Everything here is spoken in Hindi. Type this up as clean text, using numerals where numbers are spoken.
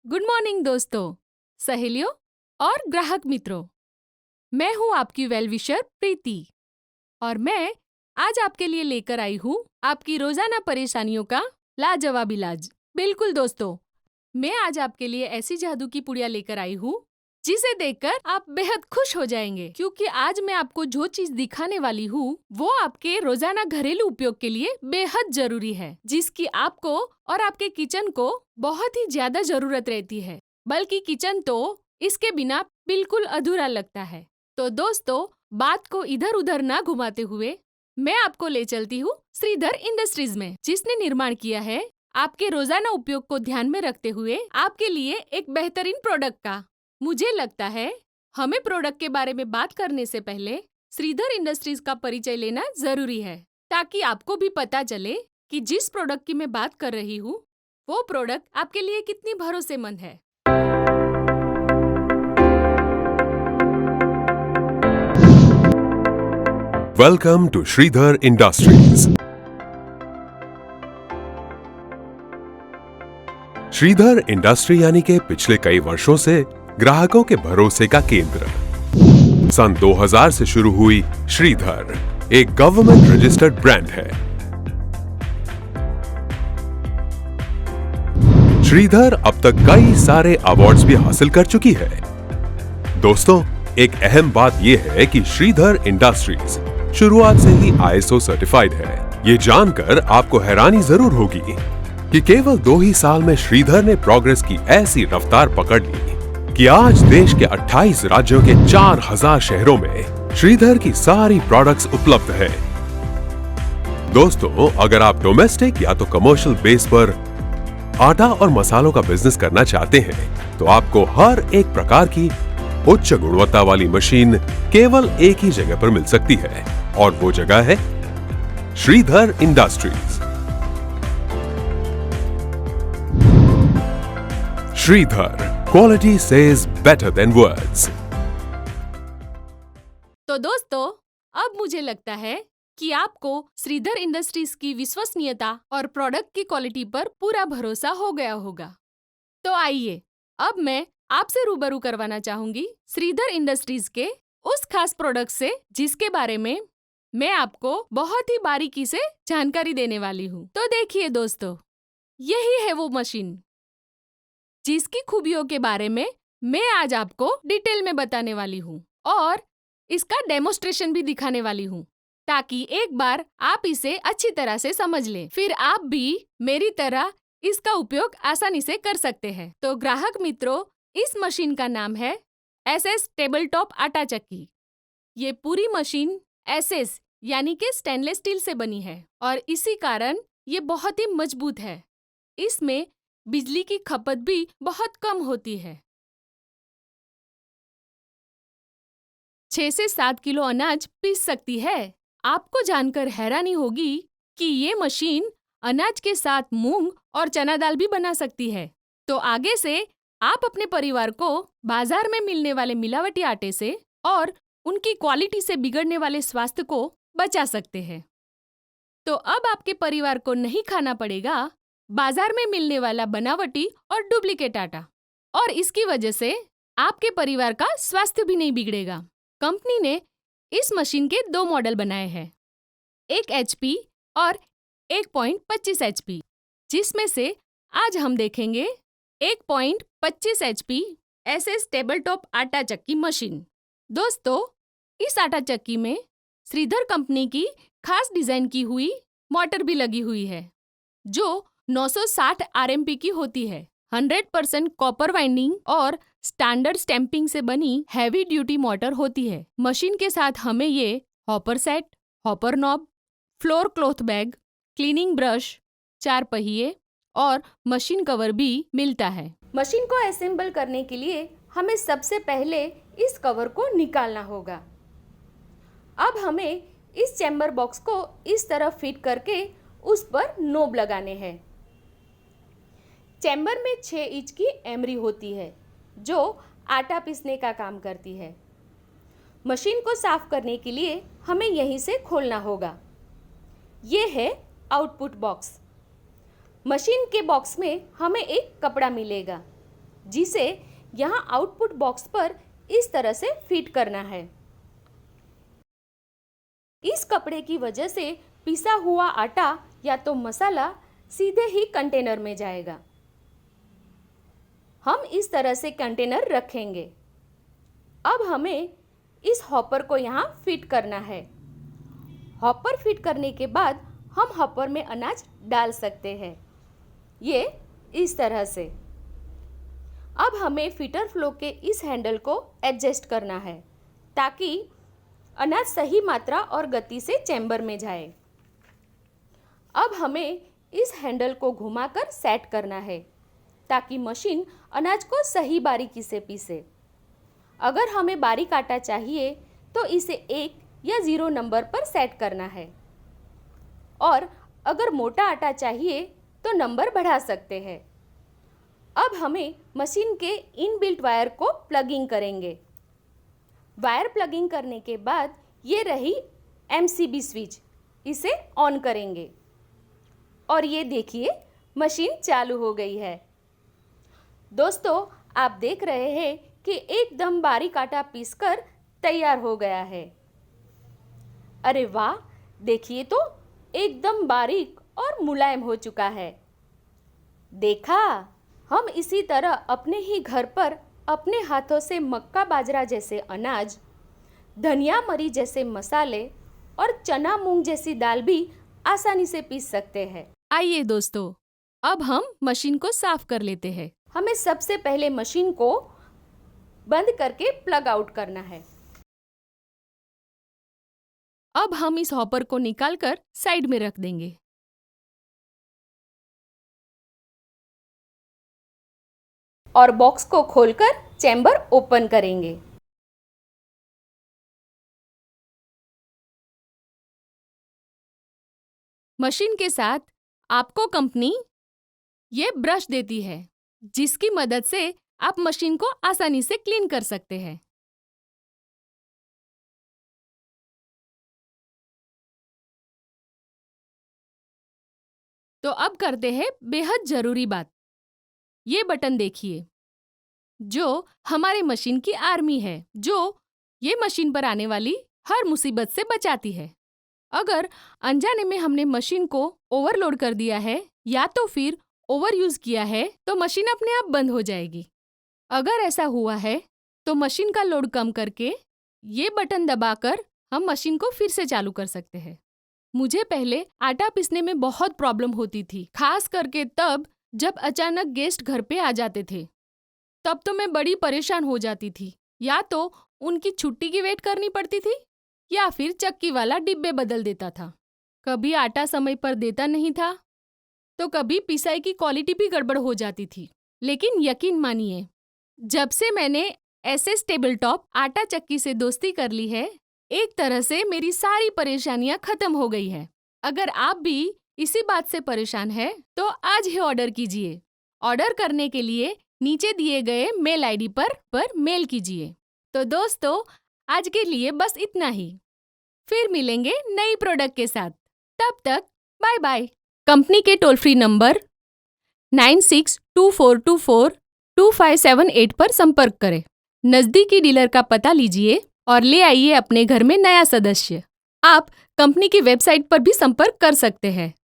गुड मॉर्निंग दोस्तों, सहेलियों और ग्राहक मित्रों। मैं हूं आपकी वेल विशर प्रीति और मैं आज आपके लिए लेकर आई हूं आपकी रोजाना परेशानियों का लाजवाब इलाज। बिल्कुल दोस्तों, मैं आज आपके लिए ऐसी जादू की पुड़िया लेकर आई हूं जिसे देखकर आप बेहद खुश हो जाएंगे, क्योंकि आज मैं आपको जो चीज दिखाने वाली हूँ वो आपके रोजाना घरेलू उपयोग के लिए बेहद जरूरी है, जिसकी आपको और आपके किचन को बहुत ही ज्यादा जरूरत रहती है। बल्कि किचन तो इसके बिना बिल्कुल अधूरा लगता है। तो दोस्तों, बात को इधर उधर ना घुमाते हुए मैं आपको ले चलती हूँ श्रीधर इंडस्ट्रीज में, जिसने निर्माण किया है आपके रोजाना उपयोग को ध्यान में रखते हुए आपके लिए एक बेहतरीन प्रोडक्ट का। मुझे लगता है हमें प्रोडक्ट के बारे में बात करने से पहले श्रीधर इंडस्ट्रीज का परिचय लेना जरूरी है, ताकि आपको भी पता चले कि जिस प्रोडक्ट की मैं बात कर रही हूँ वो प्रोडक्ट आपके लिए कितनी भरोसेमंद है। Welcome to Sridhar Industries. Sridhar industry यानी के पिछले कई वर्षों से ग्राहकों के भरोसे का केंद्र। सन 2000 से शुरू हुई श्रीधर एक गवर्नमेंट रजिस्टर्ड ब्रांड है। श्रीधर अब तक कई सारे अवार्ड्स भी हासिल कर चुकी है। दोस्तों, एक अहम बात यह है कि श्रीधर इंडस्ट्रीज शुरुआत से ही ISO सर्टिफाइड है। ये जानकर आपको हैरानी जरूर होगी कि केवल 2 ही साल में श्रीधर ने प्रोग्रेस की ऐसी रफ्तार पकड़ ली कि आज देश के 28 राज्यों के 4000 शहरों में श्रीधर की सारी प्रोडक्ट्स उपलब्ध है। दोस्तों, अगर आप डोमेस्टिक या तो कमर्शियल बेस पर आटा और मसालों का बिजनेस करना चाहते हैं, तो आपको हर एक प्रकार की उच्च गुणवत्ता वाली मशीन केवल एक ही जगह पर मिल सकती है, और वो जगह है Sridhar industries. Sridhar, quality says better than words. तो दोस्तों, अब मुझे लगता है कि आपको श्रीधर इंडस्ट्रीज की विश्वसनीयता और प्रोडक्ट की क्वालिटी पर पूरा भरोसा हो गया होगा। तो आइए, अब मैं आपसे रूबरू करवाना चाहूंगी श्रीधर इंडस्ट्रीज के उस खास प्रोडक्ट से जिसके बारे में मैं आपको बहुत ही बारीकी से जानकारी देने वाली हूँ। तो देखिए दोस्तों, यही है वो मशीन जिसकी खूबियों के बारे में मैं आज आपको डिटेल में बताने वाली हूँ और इसका डेमोस्ट्रेशन भी दिखाने वाली हूँ, ताकि एक बार आप इसे अच्छी तरह से समझ लें, फिर आप भी मेरी तरह इसका उपयोग आसानी से कर सकते हैं। तो ग्राहक मित्रों, इस मशीन का नाम है SS टेबल टॉप आटा चक्की। ये पूरी मशीन SS यानी कि स्टेनलेस स्टील से बनी है और इसी कारण ये बहुत ही मजबूत है। इसमें बिजली की खपत भी बहुत कम होती है। 6 से 7 किलो अनाज पीस सकती है। आपको जानकर हैरानी होगी कि ये मशीन अनाज के साथ मूंग और चना दाल भी बना सकती है। तो आगे से आप अपने परिवार को बाजार में मिलने वाले मिलावटी आटे से और उनकी क्वालिटी से बिगड़ने वाले स्वास्थ्य को बचा सकते हैं। तो अब आपके परिवार को नहीं खाना पड़ेगा बाजार में मिलने वाला बनावटी और डुप्लीकेट आटा, और इसकी वजह से आपके परिवार का स्वास्थ्य भी नहीं बिगड़ेगा। कंपनी ने इस मशीन के 2 मॉडल बनाए हैं, 1 HP और 1.25 HP, जिसमें से आज हम देखेंगे 1.25 HP SS टेबल टॉप आटा चक्की मशीन। दोस्तों, इस आटा चक्की में श्रीधर कंपनी की खास डिजाइन की हुई मोटर भी लगी हुई है, जो 960 RMP की होती है। 100% कॉपर वाइंडिंग और स्टैंडर्ड स्टैंपिंग से बनी हैवी ड्यूटी मोटर होती है। मशीन के साथ हमें ये hopper set, hopper knob, floor cloth bag, cleaning brush, 4 पहिए और मशीन कवर भी मिलता है। मशीन को असेंबल करने के लिए हमें सबसे पहले इस कवर को निकालना होगा। अब हमें इस चैम्बर बॉक्स को इस तरह फिट करके उस पर नोब लगाने हैं। चैम्बर में 6 इंच की एमरी होती है, जो आटा पीसने का काम करती है। मशीन को साफ करने के लिए हमें यहीं से खोलना होगा। ये है आउटपुट बॉक्स। मशीन के बॉक्स में हमें एक कपड़ा मिलेगा, जिसे यहाँ आउटपुट बॉक्स पर इस तरह से फिट करना है। इस कपड़े की वजह से पिसा हुआ आटा या तो मसाला सीधे ही कंटेनर में जाएगा। हम इस तरह से कंटेनर रखेंगे। अब हमें इस हॉपर को यहाँ फिट करना है। हॉपर फिट करने के बाद हम हॉपर में अनाज डाल सकते हैं, ये इस तरह से। अब हमें फीटर फ्लो के इस हैंडल को एडजस्ट करना है ताकि अनाज सही मात्रा और गति से चैम्बर में जाए। अब हमें इस हैंडल को घुमाकर सेट करना है ताकि मशीन अनाज को सही बारीकी से पीसे। अगर हमें बारीक आटा चाहिए तो इसे 1 या 0 नंबर पर सेट करना है, और अगर मोटा आटा चाहिए तो नंबर बढ़ा सकते हैं। अब हमें मशीन के इनबिल्ट वायर को प्लगिंग करेंगे। वायर प्लगिंग करने के बाद ये रही MCB स्विच, इसे ऑन करेंगे और ये देखिए मशीन चालू हो गई है। दोस्तों, आप देख रहे हैं कि एकदम बारीक आटा पीसकर तैयार हो गया है। अरे वाह, देखिए तो एकदम बारीक और मुलायम हो चुका है। देखा, हम इसी तरह अपने ही घर पर अपने हाथों से मक्का बाजरा जैसे अनाज, धनिया मरी जैसे मसाले और चना मूंग जैसी दाल भी आसानी से पीस सकते हैं। आइए दोस्तों, अब हम मशीन को साफ कर लेते हैं। हमें सबसे पहले मशीन को बंद करके प्लग आउट करना है। अब हम इस हॉपर को निकालकर साइड में रख देंगे। और बॉक्स को खोलकर चैम्बर ओपन करेंगे। मशीन के साथ आपको कंपनी ये ब्रश देती है, जिसकी मदद से आप मशीन को आसानी से क्लीन कर सकते हैं। तो अब करते हैं बेहद जरूरी बात। ये बटन देखिए, जो हमारे मशीन की आर्मी है, जो ये मशीन पर आने वाली हर मुसीबत से बचाती है। अगर अनजाने में हमने मशीन को ओवरलोड कर दिया है या तो फिर ओवर यूज किया है तो मशीन अपने आप बंद हो जाएगी। अगर ऐसा हुआ है तो मशीन का लोड कम करके ये बटन दबाकर हम मशीन को फिर से चालू कर सकते हैं। मुझे पहले आटा पीसने में बहुत प्रॉब्लम होती थी, खास करके तब जब अचानक गेस्ट घर पे आ जाते थे। तब तो मैं बड़ी परेशान हो जाती थी। या तो उनकी छुट्टी की वेट करनी पड़ती थी या फिर चक्की वाला डिब्बे बदल देता था। कभी आटा समय पर देता नहीं था तो कभी पिसाई की क्वालिटी भी गड़बड़ हो जाती थी। लेकिन यकीन मानिए, जब से मैंने SS टेबल टॉप आटा चक्की से दोस्ती कर ली है, एक तरह से मेरी सारी परेशानियां खत्म हो गई है। अगर आप भी इसी बात से परेशान हैं तो आज ही ऑर्डर कीजिए। ऑर्डर करने के लिए नीचे दिए गए मेल ID पर मेल कीजिए। तो दोस्तों, आज के लिए बस इतना ही। फिर मिलेंगे नई प्रोडक्ट के साथ। तब तक बाय बाय। कंपनी के टोल फ्री नंबर 9624242578 पर संपर्क करें। नजदीकी डीलर का पता लीजिए और ले आइए अपने घर में नया सदस्य। आप कंपनी की वेबसाइट पर भी संपर्क कर सकते हैं।